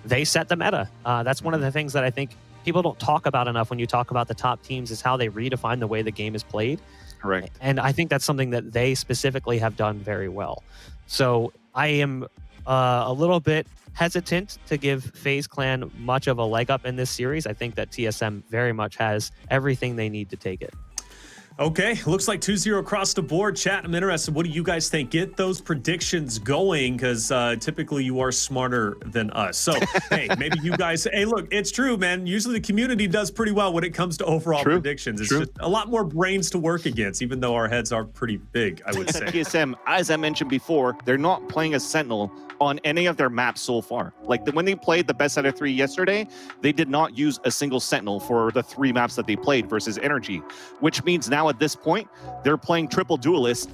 they set the meta. That's one of the things that I think people don't talk about enough when you talk about the top teams, is how they redefine the way the game is played. Correct. And I think that's something that they specifically have done very well. So I am a little bit hesitant to give FaZe Clan much of a leg up in this series. I think that TSM very much has everything they need to take it. Okay, looks like 2-0 across the board. Chat, I'm interested. What do you guys think? Get those predictions going, because typically you are smarter than us. So, hey, maybe you guys... Hey, look, it's true, man. Usually the community does pretty well when it comes to overall predictions. It's just a lot more brains to work against, even though our heads are pretty big, I would say. TSM, as I mentioned before, they're not playing a Sentinel on any of their maps so far. Like when they played the best out of 3 yesterday, they did not use a single Sentinel for the 3 maps that they played versus Energy, which means now at this point, they're playing triple duelist.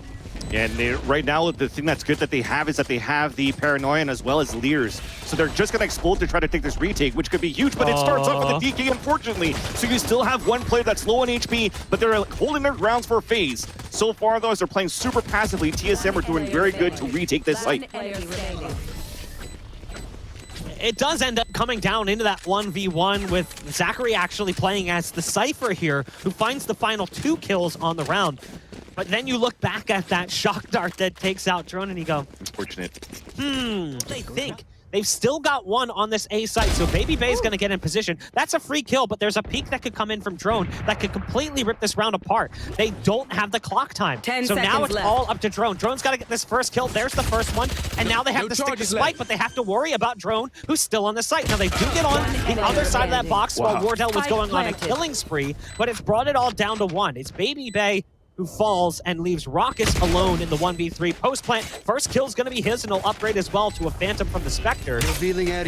And right now, the thing that's good that they have is that they have the Paranoian as well as Leers. So they're just going to explode to try to take this retake, which could be huge, but it starts off with a DK, unfortunately. So you still have one player that's low on HP, but they're holding their grounds for FaZe. So far, though, as they're playing super passively, TSM are doing very good to retake this site. It does end up coming down into that 1v1 with ZachaREEE actually playing as the Cypher here, who finds the final 2 kills on the round. But then you look back at that shock dart that takes out Drone and you go, unfortunate. They think they've still got one on this A site, so babybay is going to get in position. That's a free kill, but there's a peek that could come in from Drone that could completely rip this round apart. They don't have the clock time. So now it's all up to Drone. Drone's got to get this first kill. There's the first one, and now they have to stick to Spike, but they have to worry about Drone, who's still on the site. Now they do get on the other side of that box while Wardell was going on a killing spree, but it's brought it all down to 1. It's babybay who falls and leaves Rawkus alone in the 1v3. Post-plant, first kill's going to be his, and he'll upgrade as well to a Phantom from the Spectre.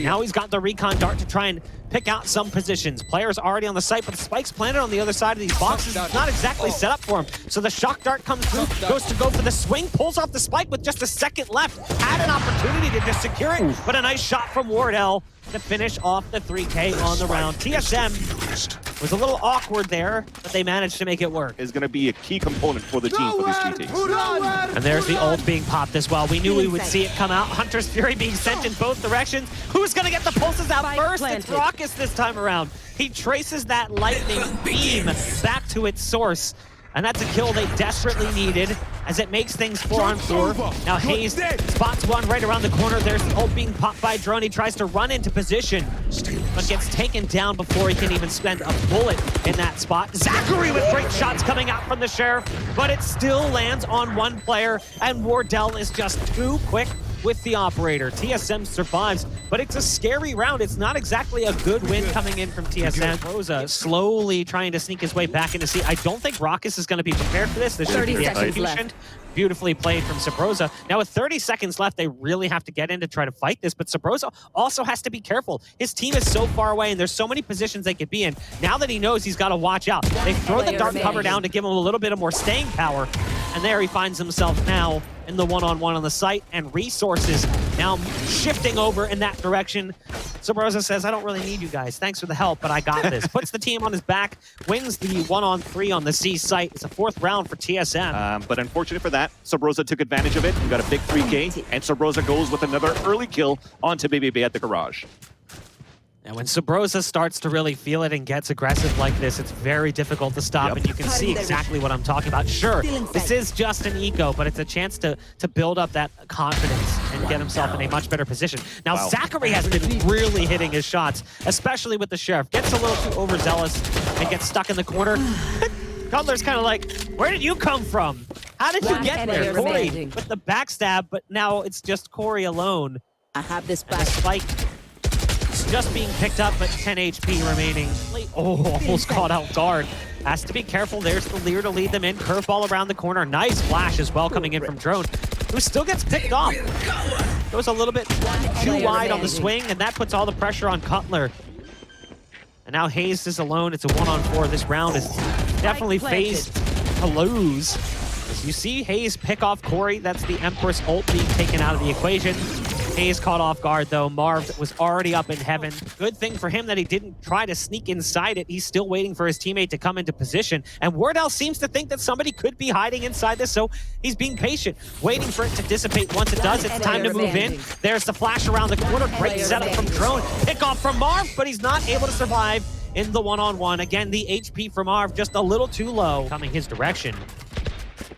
Now he's got the recon dart to try and pick out some positions. Players already on the site, but the spike's planted on the other side of these boxes. It's not exactly set up for him. So the shock dart comes through, goes to go for the swing, pulls off the spike with just a second left. Had an opportunity to just secure it, but a nice shot from Wardell to finish off the 3K on the round. TSM was a little awkward there, but they managed to make it work. Is going to be a key component for the team for these retakes. And there's the ult being popped as well. We knew we would see it come out. Hunter's Fury being sent in both directions. Who's going to get the pulses out first? It's Rawkus this time around. He traces that lightning beam back to its source. And that's a kill they desperately needed as it makes things 4-on-4. Now hazed spots one right around the corner. There's the ult being popped by Drone. He tries to run into position, but gets taken down before he can even spend a bullet in that spot. ZachaREEE with great shots coming out from the Sheriff, but it still lands on one player, and Wardell is just too quick with the operator. TSM survives, but it's a scary round. It's not exactly a good win coming in from TSM. Subroza slowly trying to sneak his way back into C. I don't think Rawkus is going to be prepared for this. This should be the execution. Beautifully played from Subroza. Now with 30 seconds left, they really have to get in to try to fight this, but Subroza also has to be careful. His team is so far away and there's so many positions they could be in. Now that he knows he's got to watch out. They throw the dart cover down to give him a little bit of more staying power, and there he finds himself now in the one-on-one on the site, and resources now shifting over in that direction. Subroza says, I don't really need you guys. Thanks for the help, but I got this. Puts the team on his back, wins the 1-on-3 on the C site. It's a 4th round for TSM. But unfortunate for that, Subroza took advantage of it. We got a big 3K, and Subroza goes with another early kill onto babybay at the garage. And when Subroza starts to really feel it and gets aggressive like this, it's very difficult to stop, and you can see exactly what I'm talking about. Sure, this is just an eco, but it's a chance to build up that confidence and get himself in a much better position. Now, ZachaREEE has been really hitting his shots, especially with the Sheriff. Gets a little too overzealous and gets stuck in the corner. Cutler's kind of like, where did you come from? How did you get there? Corey with the backstab, but now it's just Corey alone. I have this back. Spike just being picked up, but 10 HP remaining. Oh, almost caught out guard. Has to be careful. There's the Leer to lead them in. Curveball around the corner. Nice flash as well coming in from Drone, who still gets picked off. Goes a little bit too wide on the swing, and that puts all the pressure on Cutler. And now hazed is alone. It's a 1-on-4. This round is definitely FaZe to lose. As you see hazed pick off Corey. That's the Empress ult being taken out of the equation. hazed caught off guard though. Marved was already up in heaven. Good thing for him that he didn't try to sneak inside it. He's still waiting for his teammate to come into position. And Wardell seems to think that somebody could be hiding inside this, so he's being patient, waiting for it to dissipate. Once it does, it's time to move in. There's the flash around the corner. Great setup from Drone. Pick off from Marv, but he's not able to survive in the one-on-one. Again, the HP from Marv just a little too low. Coming his direction.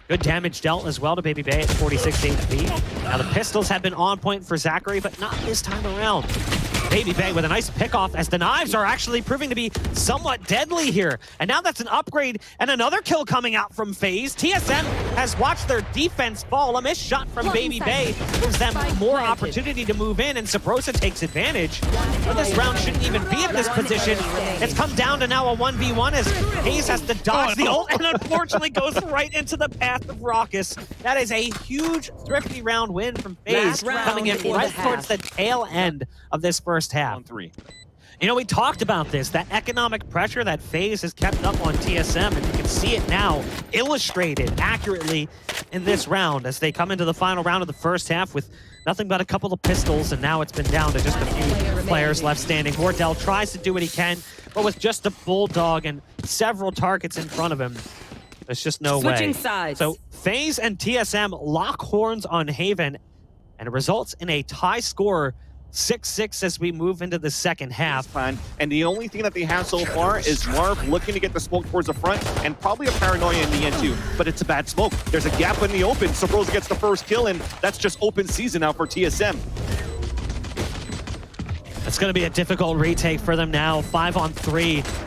Good damage dealt as well to babybay at 46 HP. Now the pistols have been on point for ZachaREEE, but not this time around. babybay with a nice pickoff as the knives are actually proving to be somewhat deadly here. And now that's an upgrade and another kill coming out from FaZe. TSM has watched their defense fall. A missed shot from babybay gives them more opportunity to move in, and Subroza takes advantage. But this round shouldn't even be at this position. It's come down to now a 1v1 as hazed has to dodge the ult and unfortunately goes right into the path of Rawkus. That is a huge thrifty round win from FaZe, coming in right towards the tail end of this first half. 3. You know, we talked about this, that economic pressure that FaZe has kept up on TSM, and you can see it now illustrated accurately in this round as they come into the final round of the first half with nothing but a couple of pistols, and now it's been down to just a few players left standing. Wardell tries to do what he can, but with just a bulldog and several targets in front of him, there's just no way. Sides. So FaZe and TSM lock horns on Haven, and it results in a tie score 6-6 as we move into the second half. And the only thing that they have so far is Marv looking to get the smoke towards the front and probably a paranoia in the end too. But it's a bad smoke. There's a gap in the open. Subroza gets the first kill, and that's just open season now for TSM. It's going to be a difficult retake for them now. 5-on-3.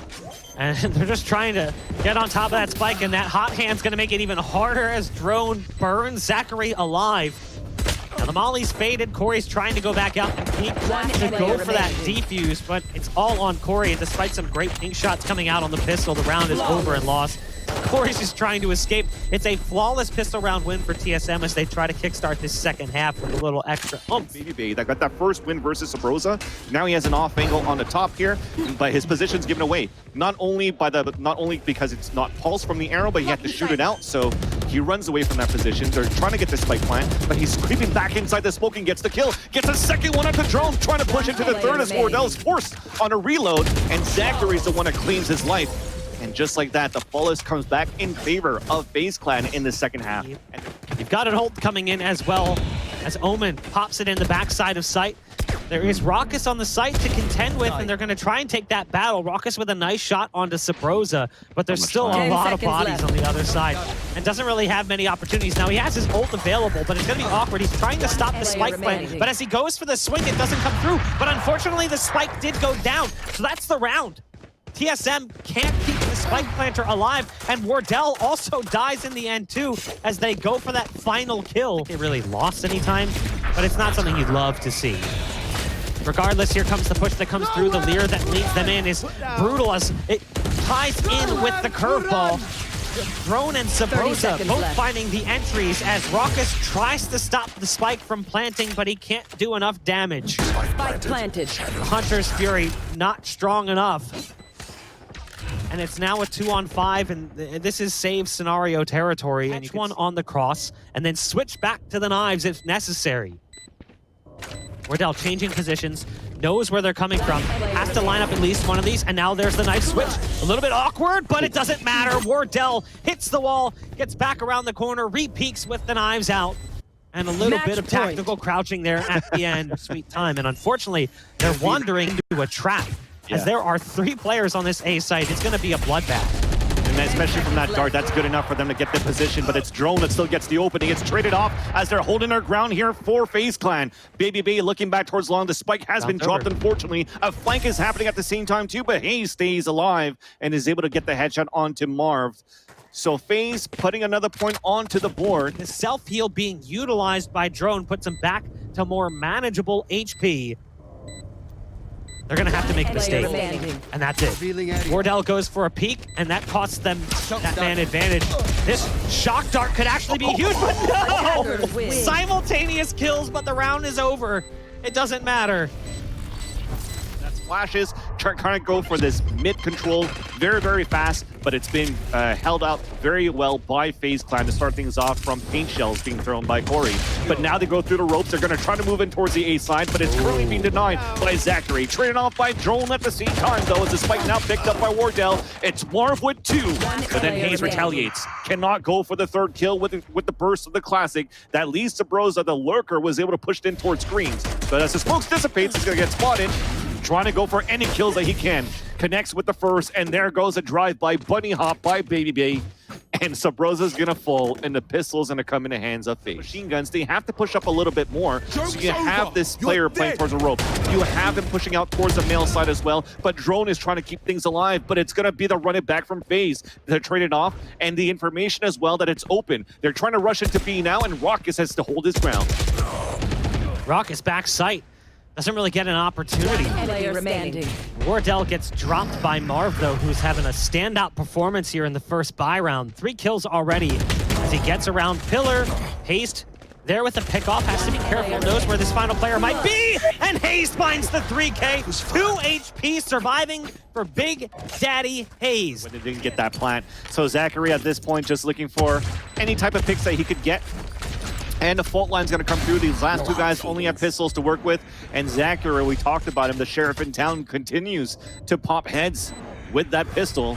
And they're just trying to get on top of that spike, and that hot hand's going to make it even harder as Drone burns ZachaREEE alive. Now the molly's faded. Corey's trying to go back out and peek to go for that defuse, but it's all on Corey. And despite some great pink shots coming out on the pistol, the round is over and lost. Corey's just trying to escape. It's a flawless pistol round win for TSM as they try to kickstart this second half with a little extra oomph. babybay that got that first win versus Subroza. Now he has an off angle on the top here, but his position's given away. Not only because it's not pulse from the arrow, but he had to shoot it out. So he runs away from that position. They're trying to get the spike plant, but he's creeping back inside the smoke and gets the kill. Gets a second one at the Drone, trying to push into the third as Wardell's forced on a reload, and ZachaREEE's the one that claims his life. And just like that, the flawless comes back in favor of FaZe Clan in the second half. You've got an ult coming in as well as Omen pops it in the backside of sight. There is Rawkus on the site to contend with, and they're going to try and take that battle. Rawkus with a nice shot onto Subroza, but there's still a lot of bodies on the other side and doesn't really have many opportunities. Now, he has his ult available, but it's going to be awkward. He's trying to stop the spike plant, but as he goes for the swing, it doesn't come through. But unfortunately, the spike did go down, so that's the round. TSM can't keep the spike planter alive, and Wardell also dies in the end too as they go for that final kill. They really lost any time, but it's not something you'd love to see. Regardless, here comes the push that comes through. The leer that leads them in is brutal as it ties in with the curveball. Drone and Subroza both finding the entries as Rawkus tries to stop the spike from planting, but he can't do enough damage. Spike planted. Hunter's Fury not strong enough. And it's now a 2-on-5, and this is save scenario territory. And you can one on the cross, and then switch back to the knives if necessary. Wardell changing positions, knows where they're coming from, has to line up at least one of these, and now there's the knife switch. A little bit awkward, but it doesn't matter. Wardell hits the wall, gets back around the corner, re-peeks with the knives out. And a little bit of tactical crouching there at the end. Sweet time. And unfortunately, they're wandering into a trap. As there are 3 players on this A site, it's going to be a bloodbath. And especially from that dart, that's good enough for them to get the position, but it's Drone that still gets the opening. It's traded off as they're holding their ground here for FaZe Clan. babybay looking back towards long. The spike has been dropped, unfortunately. A flank is happening at the same time too, but hazed stays alive and is able to get the headshot onto Marved. So FaZe putting another point onto the board. The self-heal being utilized by Drone puts him back to more manageable HP. They're going to have to make a mistake, and that's it. Wardell goes for a peek, and that costs them that man advantage. This shock dart could actually be huge, but no! Simultaneous kills, but the round is over. It doesn't matter. flashes, kind of go for this mid control very, very fast, but it's been held out very well by FaZe Clan to start things off from paint shells being thrown by Corey. But now they go through the ropes. They're going to try to move in towards the A side, but it's currently being denied by ZachaREEE. Traded off by Drone at the same time, though, as the spike now picked up by Wardell. It's Marved with 2, but then hazed retaliates. Cannot go for the third kill with the burst of the classic. That leads to Subroza. The lurker was able to push it in towards screens. But as the smoke dissipates, he's going to get spotted. Trying to go for any kills that he can. Connects with the first, and there goes a drive-by bunny hop by babybay. And Subroza's gonna fall, and the pistol's gonna come in the hands of FaZe. Machine guns, they have to push up a little bit more. So you have this player playing towards a rope. You have him pushing out towards the male side as well, but Drone is trying to keep things alive, but it's gonna be the run it back from FaZe. They're traded off, and the information as well that it's open. They're trying to rush into B now, and Rawkus has to hold his ground. Rawkus back sight. Doesn't really get an opportunity. Wardell gets dropped by Marv, though, who's having a standout performance here in the first buy round. 3 kills already as he gets around pillar. hazed there with the pickoff, has to be careful, knows where this final player might be, and hazed finds the 3K. 2 HP surviving for Big Daddy hazed. But they didn't get that plant. So ZachaREEE at this point just looking for any type of picks that he could get. And the fault line's going to come through. These last 2 guys only have pistols to work with. And ZachaREEE, we talked about him, the sheriff in town, continues to pop heads with that pistol.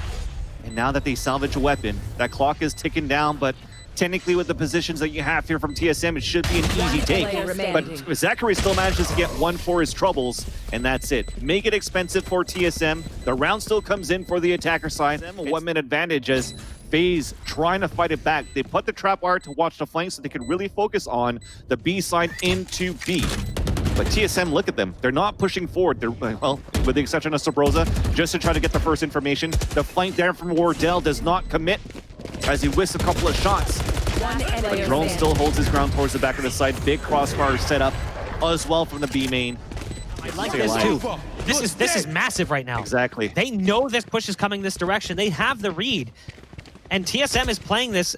And now that they salvage a weapon, that clock is ticking down, but technically with the positions that you have here from TSM, it should be an easy take. But ZachaREEE still manages to get 1 for his troubles, and that's it. Make it expensive for TSM. The round still comes in for the attacker side. A 1-minute advantage as FaZe trying to fight it back. They put the trap wire to watch the flank so they could really focus on the B side into B. But TSM, look at them. They're not pushing forward. They're, well, with the exception of Subroza, just to try to get the first information. The flank there from Wardell does not commit as he whisks a couple of shots. But Drone still holds his ground towards the back of the side. Big crossfire set up as well from the B main. I like this too. This is massive right now. Exactly. They know this push is coming this direction. They have the read. And TSM is playing this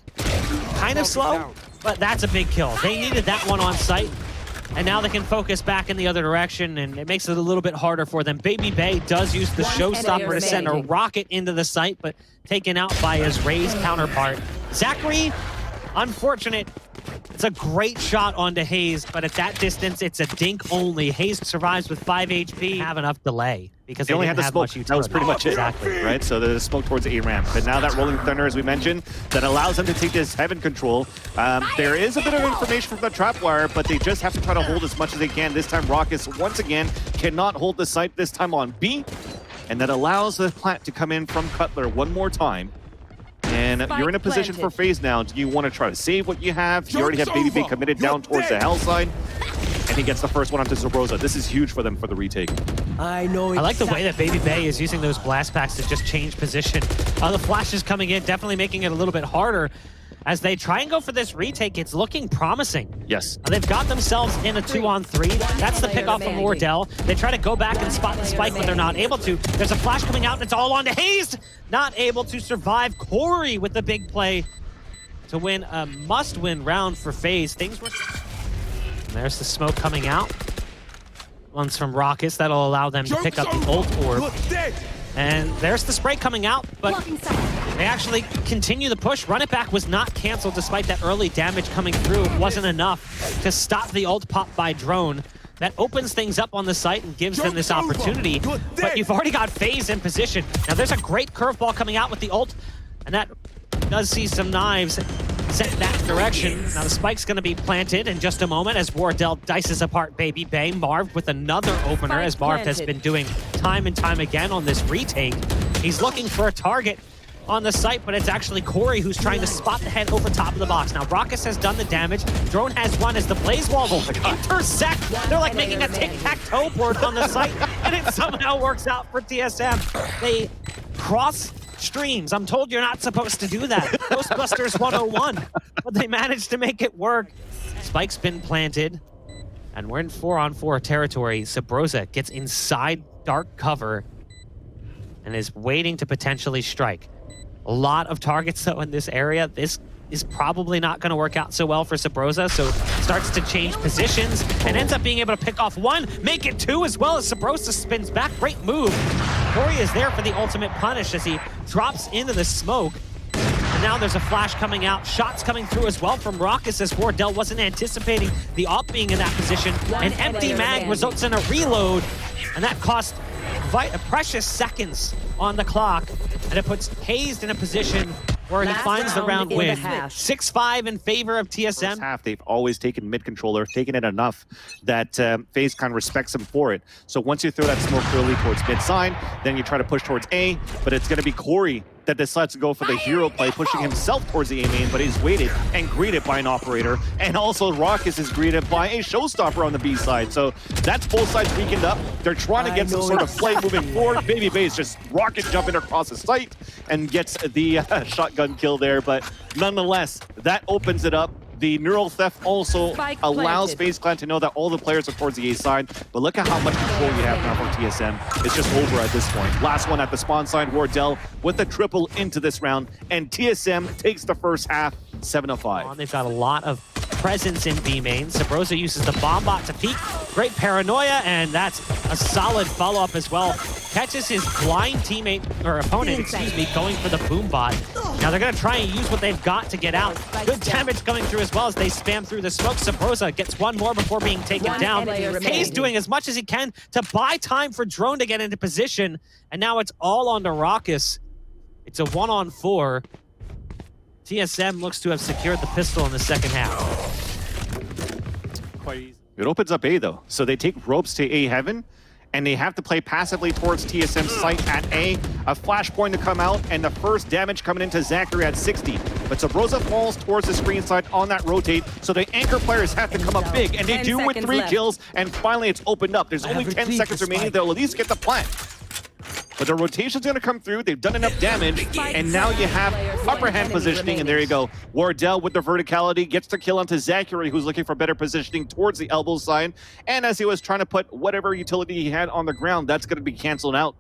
kind of slow, but that's a big kill. They needed that one on site, and now they can focus back in the other direction, and it makes it a little bit harder for them. babybay does use the showstopper to send a rocket into the site, but taken out by his raised counterpart. ZachaREEE, unfortunate. It's a great shot onto hazed, but at that distance, it's a dink only. hazed survives with 5 HP. Have enough delay because they only had the smoke. That was pretty much it, right? So the smoke towards the A ramp. But now that rolling thunder, as we mentioned, that allows them to take this heaven control. There is a bit of information from the trap wire, but they just have to try to hold as much as they can. This time, Rawkus once again cannot hold the site. This time on B, and that allows the plant to come in from Cutler one more time. And you're in a position for FaZe now. Do you want to try to save what you have? You already have babybay committed down towards the hell side. And he gets the first one onto Subroza. This is huge for them for the retake. I like the way that babybay is using those blast packs to just change position. The flashes coming in, definitely making it a little bit harder. As they try and go for this retake, it's looking promising. Yes. They've got themselves in a 2-on-3. That's the pickoff from Wardell. They try to go back and spot the spike, but they're not able to. There's a flash coming out, and it's all on to hazed. Not able to survive. Corey with the big play to win a must-win round for FaZe. Things were... And there's the smoke coming out. One's from Rawkus. That'll allow them to pick up the ult orb. And there's the spray coming out, but they actually continue the push. Run it back was not canceled despite that early damage coming through. It wasn't enough to stop the ult pop by Drone. That opens things up on the site and gives them this opportunity. But you've already got FaZe in position. Now there's a great curveball coming out with the ult, and that does see some knives sent that direction. Now the spike's going to be planted in just a moment as Wardell dices apart babybay. Marved with another opener, as Marved has been doing time and time again on this retake. He's looking for a target on the site, but it's actually Corey who's trying to spot the head over top of the box. Now Rawkus has done the damage. Drone has one as the blaze walls intersect. They're like making a tic-tac-toe board on the site, and it somehow works out for TSM. They cross streams. I'm told you're not supposed to do that. Ghostbusters 101. But they managed to make it work. Spike's been planted, and we're in 4-on-4 territory. Subroza gets inside dark cover and is waiting to potentially strike. A lot of targets, though, in this area. This is probably not going to work out so well for Subroza, so starts to change positions and ends up being able to pick off one, make it two as well as Subroza spins back. Great move. Corey is there for the ultimate punish as he drops into the smoke. And now there's a flash coming out. Shots coming through as well from Rawkus as Wardell wasn't anticipating the op being in that position. An empty mag results in a reload, and that cost precious seconds on the clock, and it puts hazed in a position where he finds the round win. 6-5 in favor of TSM. First half, they've always taken mid controller, taken it enough that FaZe kind of respects him for it. So once you throw that smoke early towards mid side, then you try to push towards A, but it's going to be Corey that decides to go for the hero play, pushing himself towards the A main, but he's waited and greeted by an operator. And also Rawkus is greeted by a showstopper on the B side. So that's both sides weakened up. They're trying to get some sort of play moving forward. babybay is just rocket jumping across the site and gets the shotgun kill there. But nonetheless, that opens it up. The neural theft also allows FaZe Clan to know that all the players are towards the A side, but look at how much control you have now from TSM. It's just over at this point. Last one at the spawn side, Wardell with a triple into this round, and TSM takes the first half, 7-5. They've got a lot of presence in B main. Subroza uses the bomb bot to peek. Great paranoia, and that's a solid follow-up as well. Catches his blind teammate, or opponent, excuse me, going for the boom bot. Now they're going to try and use what they've got to get out. Good damage coming through as well as they spam through the smoke. Subroza gets one more before being taken down. Hayes doing as much as he can to buy time for Drone to get into position, and now it's all on to Rawkus. It's a 1-on-4. TSM looks to have secured the pistol in the second half. Quite easy. It opens up A though, so they take ropes to A heaven, and they have to play passively towards TSM's site at A. A flashpoint to come out, and the first damage coming into ZachaREEE at 60. But Subroza falls towards the screen side on that rotate, so the anchor players have to come up big, and they do with 3 kills, and finally it's opened up. There's only 10 seconds remaining. They'll at least get the plant. But the rotation's going to come through. They've done enough damage, and now you have upper hand positioning, and there you go. Wardell with the verticality gets the kill onto ZachaREEE, who's looking for better positioning towards the elbow side. And as he was trying to put whatever utility he had on the ground, that's going to be canceled out.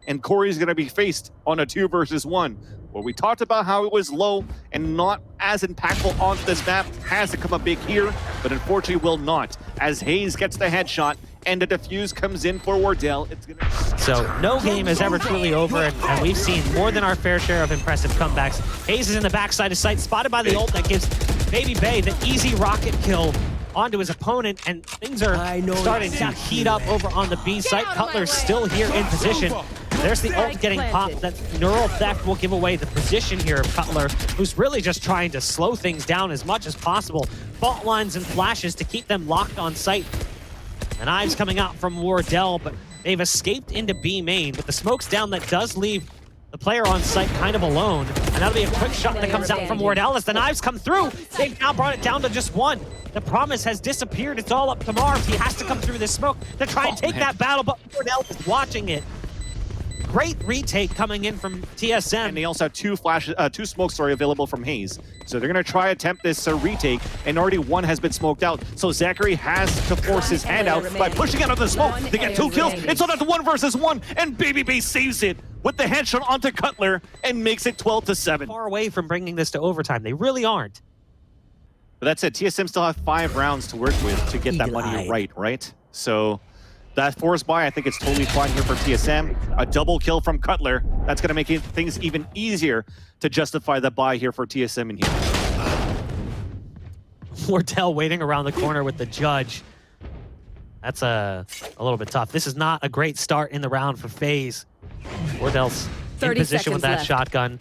And Corey's going to be faced on a 2 versus 1. Where we talked about how it was low and not as impactful on this map, has to come up big here, but unfortunately will not, as Hayes gets the headshot and the defuse comes in for Wardell. It's gonna... So no game is ever truly over, and we've seen more than our fair share of impressive comebacks. Hayes is in the backside of sight, spotted by the ult that gives babybay the easy rocket kill onto his opponent, and things are starting to heat up over on the B site. Cutler's still here in position. There's the ult getting popped. That neural theft will give away the position here of Cutler, who's really just trying to slow things down as much as possible. Fault lines and flashes to keep them locked on site. The knives coming out from Wardell, but they've escaped into B main. But the smoke's down, that does leave the player on site kind of alone. And that'll be a quick shot that comes out from Wardell as the knives come through. They've now brought it down to just 1. The promise has disappeared. It's all up to Marved. He has to come through this smoke to try and take that battle, but Wardell is watching it. Great retake coming in from TSM. And they also have 2 smokes available from Hayes. So they're going to try attempt this retake, and already 1 has been smoked out. So ZachaREEE has to force his hand out by pushing out of the smoke. They get 2 kills. It's on the 1 versus 1, and babybay saves it with the headshot onto Cutler and makes it 12-7. Far away from bringing this to overtime. They really aren't. But that's it. TSM still have 5 rounds to work with to get that money right? So that forced buy, I think it's totally fine here for TSM. A double kill from Cutler. That's going to make things even easier to justify the buy here for TSM in here. Wardell waiting around the corner with the judge. That's a little bit tough. This is not a great start in the round for FaZe. Wardell's in position with that shotgun.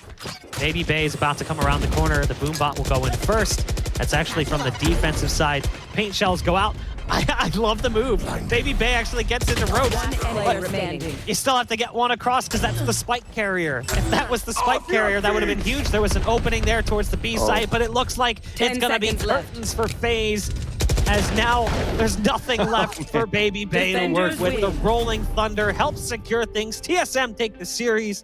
babybay is about to come around the corner. The boom bot will go in first. That's actually from the defensive side. Paint shells go out. I love the move. babybay actually gets into ropes. You still have to get 1 across because that's the spike carrier. If that was the spike carrier, that would have been huge. There was an opening there towards the B site, but it looks like it's going to be curtains for FaZe, as now there's nothing left for babybay to work with. The rolling thunder helps secure things. TSM take the series.